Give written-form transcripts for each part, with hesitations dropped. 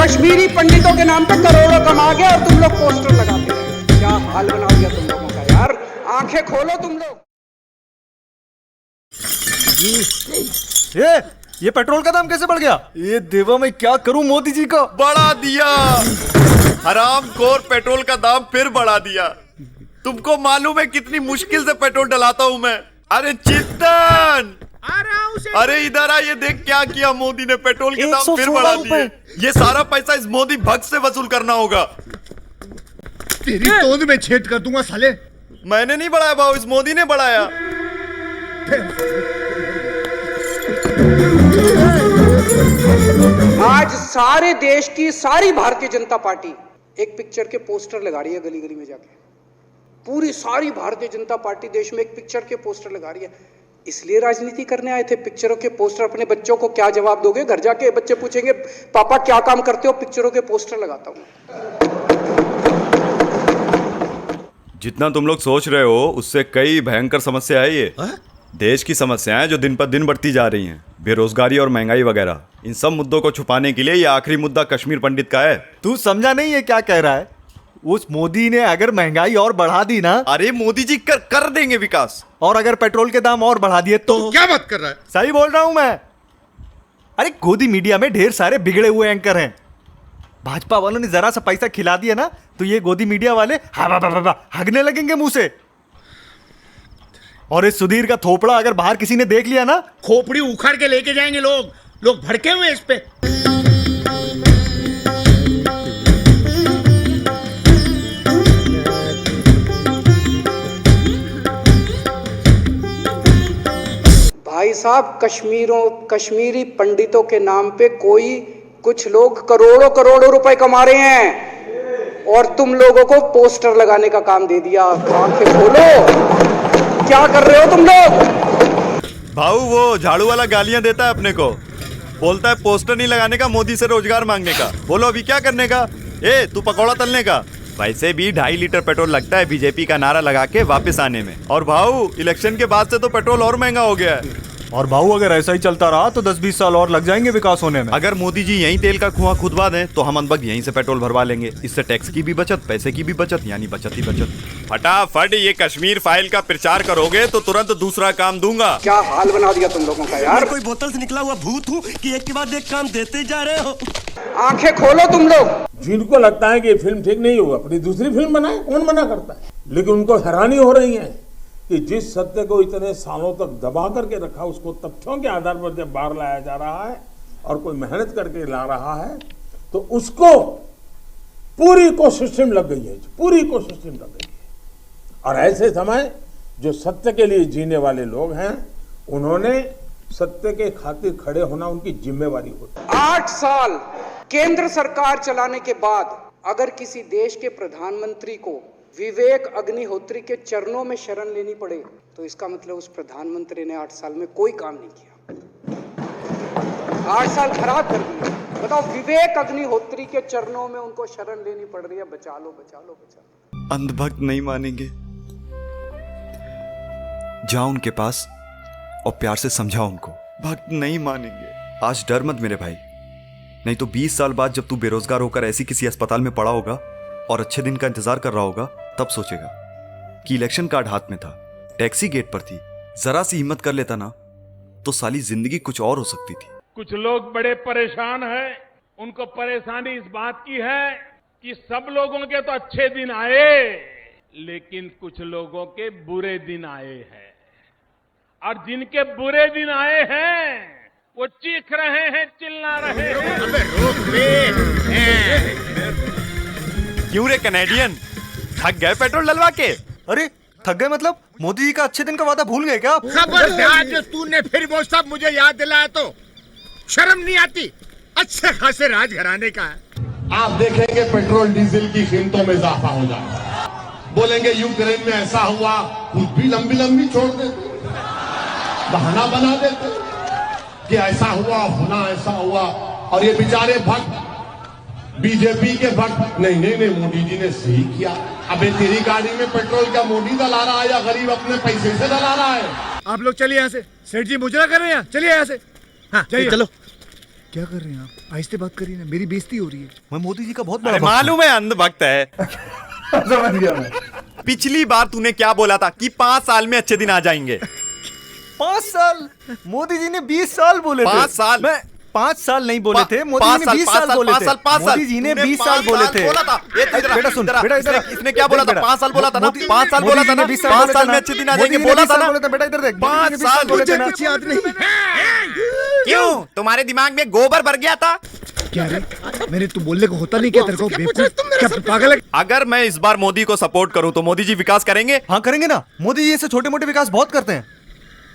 कश्मीरी पंडितों के नाम पे करोड़ों कमा गया और तुम लोग पोस्टर लगाते हैं। क्या हाल बना दिया तुम लोगों का यार, आंखें खोलो तुम लोग। ये पेट्रोल का दाम कैसे बढ़ गया? ये देवा मैं क्या करूं, मोदी जी को बढ़ा दिया। हरामखोर पेट्रोल का दाम फिर बढ़ा दिया। तुमको मालूम है कितनी मुश्किल से पेट्रोल डलाता हूं मैं? अरे चित्तन, अरे इधर आ, ये देख क्या किया मोदी ने, पेट्रोल के दाम फिर बढ़ा दिए। ये सारा पैसा इस मोदी भक्त से वसूल करना होगा। तेरी तोंद में छेद कर दूंगा साले। मैंने नहीं बढ़ाया भाव, इस मोदी ने बढ़ाया। आज सारे देश की सारी भारतीय जनता पार्टी एक पिक्चर के पोस्टर लगा रही है गली गली में जाके। पूरी सारी भारतीय जनता पार्टी देश में एक पिक्चर के पोस्टर लगा रही है। इसलिए राजनीति करने आए थे? पिक्चरों के पोस्टर। अपने बच्चों को क्या जवाब दोगे? घर जाके बच्चे पूछेंगे पापा क्या काम करते हो? पिक्चरों के पोस्टर लगाता हूं। जितना तुम लोग सोच रहे हो उससे कई भयंकर समस्या है ये। देश की समस्याएं जो दिन पर दिन बढ़ती जा रही हैं, बेरोजगारी और महंगाई वगैरह, इन सब मुद्दों को छुपाने के लिए ये आखिरी मुद्दा कश्मीर पंडित का है। तू समझा नहीं है क्या कह रहा है? उस मोदी ने अगर महंगाई और बढ़ा दी ना, अरे मोदी जी कर देंगे विकास। और अगर पेट्रोल के दाम और बढ़ा दिए तो क्या बात कर रहा है? सही बोल रहा हूं मैं। अरे गोदी मीडिया में ढेर सारे बिगड़े हुए एंकर हैं। भाजपा वालों ने जरा सा पैसा खिला दिया ना तो ये गोदी मीडिया वाले हगने लगेंगे मुंह से। और इस सुधीर का थोपड़ा अगर बाहर किसी ने देख लिया ना, खोपड़ी उखाड़ के लेके जाएंगे लोग भड़के हुए इस पे। भाई साहब, कश्मीरी पंडितों के नाम पे कुछ लोग करोड़ों करोड़ों रुपए कमा रहे हैं और तुम लोगों को पोस्टर लगाने का काम दे दिया। आंखें खोलो, क्या कर रहे हो तुम लोग? भाऊ वो झाड़ू वाला गालियां देता है अपने को, बोलता है पोस्टर नहीं लगाने का, मोदी से रोजगार मांगने का। बोलो अभी क्या करने का? तू पकौड़ा तलने का। वैसे भी 2.5 लीटर पेट्रोल लगता है बीजेपी का नारा लगा के वापस आने में। और भाऊ इलेक्शन के बाद से तो पेट्रोल और महंगा हो गया है। और भाऊ अगर ऐसा ही चलता रहा तो 10-20 साल और लग जाएंगे विकास होने में। अगर मोदी जी यहीं तेल का कुआं खुदवा दें तो हम अनबक यहीं से पेट्रोल भरवा लेंगे। इससे टैक्स की भी बचत, पैसे की भी बचत, यानी बचत ही बचत। फटाफट ये कश्मीर फाइल का प्रचार करोगे तो तुरंत दूसरा काम दूंगा। क्या हाल बना दिया तुम लोगों का यार। कोई बोतल से निकला हुआ भूत हूँ कि एक के बाद एक काम देते जा रहे हो। आंखें खोलो तुम लोग। जिनको लगता है कि ये फिल्म ठीक नहीं होगा, अपनी दूसरी फिल्म बनाए, कौन मना करता है? लेकिन उनको हैरानी हो रही है कि जिस सत्य को इतने सालों तक दबा करके रखा, उसको तथ्यों के आधार पर जब बाहर लाया जा रहा है और कोई मेहनत करके ला रहा है तो उसको पूरी इकोसिस्टम लग गई है, पूरी इकोसिस्टम लग गई है। और ऐसे समय जो सत्य के लिए जीने वाले लोग हैं, उन्होंने सत्य के खातिर खड़े होना उनकी जिम्मेवारी होती है। 8 साल केंद्र सरकार चलाने के बाद अगर किसी देश के प्रधानमंत्री को विवेक अग्निहोत्री के चरणों में शरण लेनी पड़े तो इसका मतलब उस प्रधानमंत्री ने 8 साल में कोई काम नहीं किया। 8 साल खराब कर दिए। बताओ, विवेक अग्निहोत्री के चरणों में उनको शरण लेनी पड़ रही है, बचा लो बचा लो बचा लो। अंधभक्त नहीं मानेंगे, जाओ उनके पास और प्यार से समझाओ उनको। भक्त नहीं मानेंगे। आज डर मत मेरे भाई, नहीं तो 20 साल बाद जब तू बेरोजगार होकर ऐसी किसी अस्पताल में पड़ा होगा और अच्छे दिन का इंतजार कर रहा होगा, तब सोचेगा कि इलेक्शन कार्ड हाथ में था, टैक्सी गेट पर थी, जरा सी हिम्मत कर लेता ना तो साली जिंदगी कुछ और हो सकती थी। कुछ लोग बड़े परेशान हैं। उनको परेशानी इस बात की है कि सब लोगों के तो अच्छे दिन आए, लेकिन कुछ लोगों के बुरे दिन आए हैं। और जिनके बुरे दिन आए हैं वो चीख रहे हैं, चिल्ला रहे हैं। अबे रोक बे। क्यों रे कनेडियन, थक गए पेट्रोल डलवा के? अरे थक गए मतलब? मोदी जी का अच्छे दिन का वादा भूल गए क्या आप? खबरदार, जो तूने फिर वो सब मुझे याद दिलाया तो शर्म नहीं आती? अच्छे खासे राजघराने का है। आप देखेंगे पेट्रोल डीजल की कीमतों में इजाफा हो जाएगा। बोलेंगे यूक्रेन में ऐसा हुआ, कुछ भी लंबी लंबी छोड़ देते, बहाना बना देते कि ऐसा हुआ, होना ऐसा हुआ। और ये बेचारे भक्त, बीजेपी के भक्त, नहीं मोदी जी ने सही किया। अबे तेरी गाड़ी में पेट्रोल क्या मोदी डला रहा है या गरीब अपने पैसे से डला रहा है? आप लोग चलिए यहाँ से। सेठ जी मुजरा कर रहे हैं, चलिए यहाँ से। हाँ चलिए। चलो क्या कर रहे हैं आप? आहिस्ते बात करिए ना, मेरी बेइज्जती हो रही है। मैं मोदी जी का बहुत बड़ा अरे भक्त हूं। मालूम है अंधभक्त है। समझ गया मैं। पिछली बार तूने क्या बोला था कि 5 साल में अच्छे दिन आ जाएंगे। 5 साल? मोदी जी ने 20 साल बोले थे। 5 साल? मैं 5 साल नहीं बोले थे, मोदी जी ने 20 5 साल बोले थे। मोदी जी ने 20 साल बोले थे। बेटा सुन, बेटा इधर इसने क्या बोला था? 5 साल बोला था ना? 5 साल बोला था ना? 5 साल में अच्छे दिन आ जाएंगे बोला था ना? बेटा इधर देख, 5 साल बोले थे ना। कुछ याद नहीं। क्यों? तुम्हारे दिमाग में गोबर भर गया था? क्या रे? मैंने तू बोलने को होता नहीं क्या तेरे को? बेवकूफ, क्या तू पागल है? अगर मैं इस बार मोदी को सपोर्ट करूं तो मोदी जी विकास करेंगे? हाँ करेंगे ना, मोदी जी ऐसे छोटे मोटे विकास बहुत करते हैं।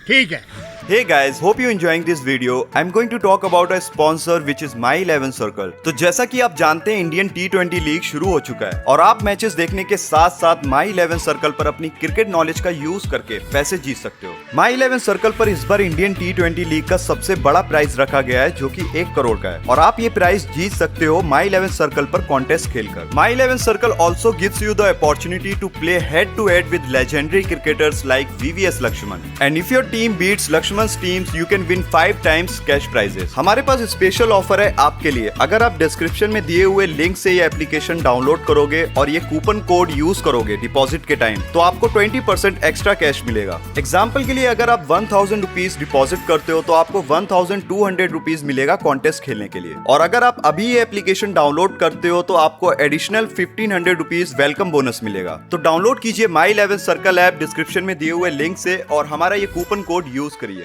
ठीक है। Hey guys, hope you enjoying this video. I'm going to talk about a sponsor which is My 11 Circle. तो जैसा कि आप जानते हैं इंडियन T20 लीग शुरू हो चुका है और आप मैचेस देखने के साथ साथ My 11 Circle पर अपनी क्रिकेट नॉलेज का यूज करके पैसे जीत सकते हो। My 11 Circle पर इस बार इंडियन T20 लीग का सबसे बड़ा प्राइज रखा गया है जो कि 1 करोड़ का है और आप ये प्राइज जीत सकते हो My 11 Circle पर कॉन्टेस्ट खेलकर। My 11 Circle also gives you the opportunity to play head to head with legendary cricketers like VVS Lakshman. And if your team beats Lakshman's teams, you can win 5 times cash prizes. हमारे पास special offer है आपके लिए। अगर आप description में दिए हुए link से ये एप्लीकेशन डाउनलोड करोगे और ये कूपन कोड यूज करोगे डिपॉजिट के टाइम तो आपको 20% एक्स्ट्रा कैश मिलेगा। एग्जाम्पल के लिए अगर आप 1000 रुपीज डिपॉजिट करते हो तो आपको 1200 रुपीज मिलेगा कॉन्टेस्ट खेलने के लिए और अगर आप अभी ये एप्लीकेशन डाउनलोड करते हो तो आपको एडिशनल 1500 रुपीज वेलकम बोनस मिलेगा। तो डाउनलोड कीजिए My 11 Circle ऐप डिस्क्रिप्शन में दिए हुए लिंक से और हमारा ये कूपन कोड यूज करिए।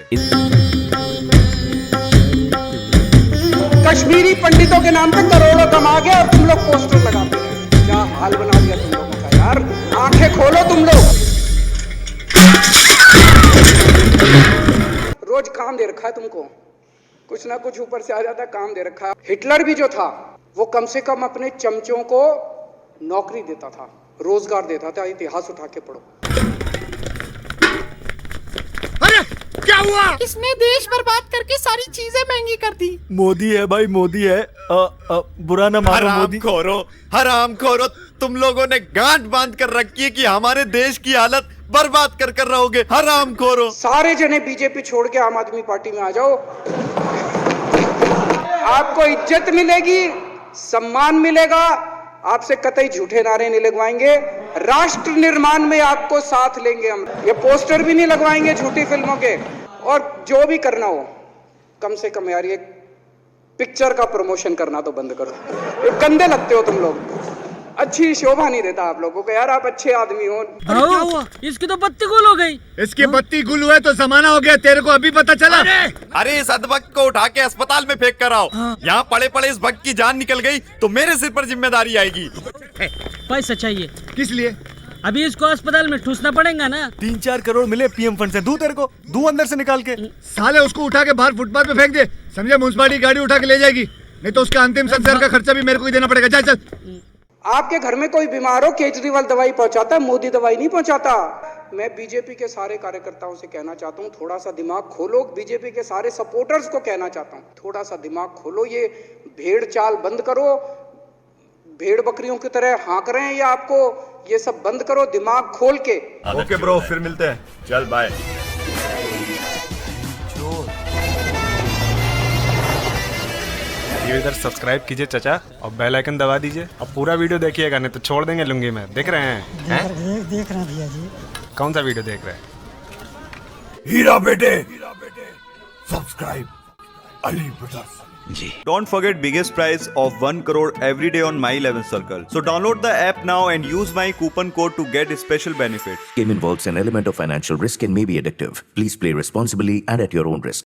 कश्मीरी पंडितों के नाम पे करोड़ों कमा गया और तुम लोग पोस्टर लगाते हैं। क्या हाल बना दिया तुम लोगों का यार। आंखें खोलो तुम लोग। रोज काम दे रखा है तुमको, कुछ ना कुछ ऊपर से आ जाता है, काम दे रखा है। हिटलर भी जो था वो कम से कम अपने चमचों को नौकरी देता था, रोजगार देता था। इतिहास उठा के पढ़ो। अरे क्या हुआ? इसने देश बर्बाद करके सारी चीजें महंगी कर दी। मोदी है भाई, मोदी है। बुरा ना मानो मोदी। हराम खोरो, तुम लोगों ने गांठ बांध कर रखी है कि हमारे देश की हालत बर्बाद कर रहोगे। हराम खोरो। सारे जने बीजेपी छोड़ के आम आदमी पार्टी में आ जाओ। आपको इज्जत मिलेगी, सम्मान मिलेगा, आपसे कतई झूठे नारे नहीं लगवाएंगे। राष्ट्र निर्माण में आपको साथ लेंगे हम। ये पोस्टर भी नहीं लगवाएंगे झूठी फिल्मों के। और जो भी करना हो कम से कम यार ये पिक्चर का प्रमोशन करना तो बंद करो। ये गंदे लगते हो तुम लोग, अच्छी शोभा नहीं देता आप लोगों को यार। आप अच्छे आदमी हो। क्या हुआ? इसकी तो बत्ती गुल हो गई। इसकी बत्ती गुल हुआ तो जमाना हो गया, तेरे को अभी पता चला? अरे इस अधभक्त को उठा के अस्पताल में फेंक कर आओ। यहाँ पड़े पड़े इस भक्त की जान निकल गई तो मेरे सिर पर जिम्मेदारी आएगी। पैसा चाहिए। किस लिए? अभी इसको अस्पताल में ठूसना पड़ेगा ना। 3-4 करोड़ मिले पीएम फंड से, दूं तेरे को, दूं अंदर से निकाल के। साले उसको उठा के बाहर फुटपाथ पे फेंक दे, समझे? म्युनिसिपालिटी गाड़ी उठा के ले जाएगी, नहीं तो उसका अंतिम संस्कार का खर्चा भी मेरे को ही देना पड़ेगा। चल चल। आपके घर में कोई बीमार हो, केजरीवाल दवाई पहुंचाता है, मोदी दवाई नहीं पहुंचाता। मैं बीजेपी के सारे कार्यकर्ताओं से कहना चाहता हूं, थोड़ा सा दिमाग खोलो। बीजेपी के सारे सपोर्टर्स को कहना चाहता हूं, थोड़ा सा दिमाग खोलो। ये भेड़ चाल बंद करो। भेड़ बकरियों की तरह हाँक रहे हैं ये आपको, ये सब बंद करो, दिमाग खोल के। ओके ब्रो, फिर मिलते हैं। चल बाय। इधर सब्सक्राइब कीजिए चाचा और बेल आइकन दबा दीजिए। अब पूरा वीडियो देखिएगा, नहीं तो छोड़ देंगे लुंगी में। देख रहे हैं? देख रहे हैं भैया जी। कौन सा वीडियो देख रहे हैं? हीरा बेटे subscribe Ali brothers. Don't forget biggest prize of 1 crore every day on My 11 Circle. So download the app now and use my coupon code to get special benefits. Game involves an element of financial risk and may be addictive. Please play responsibly and at your own risk.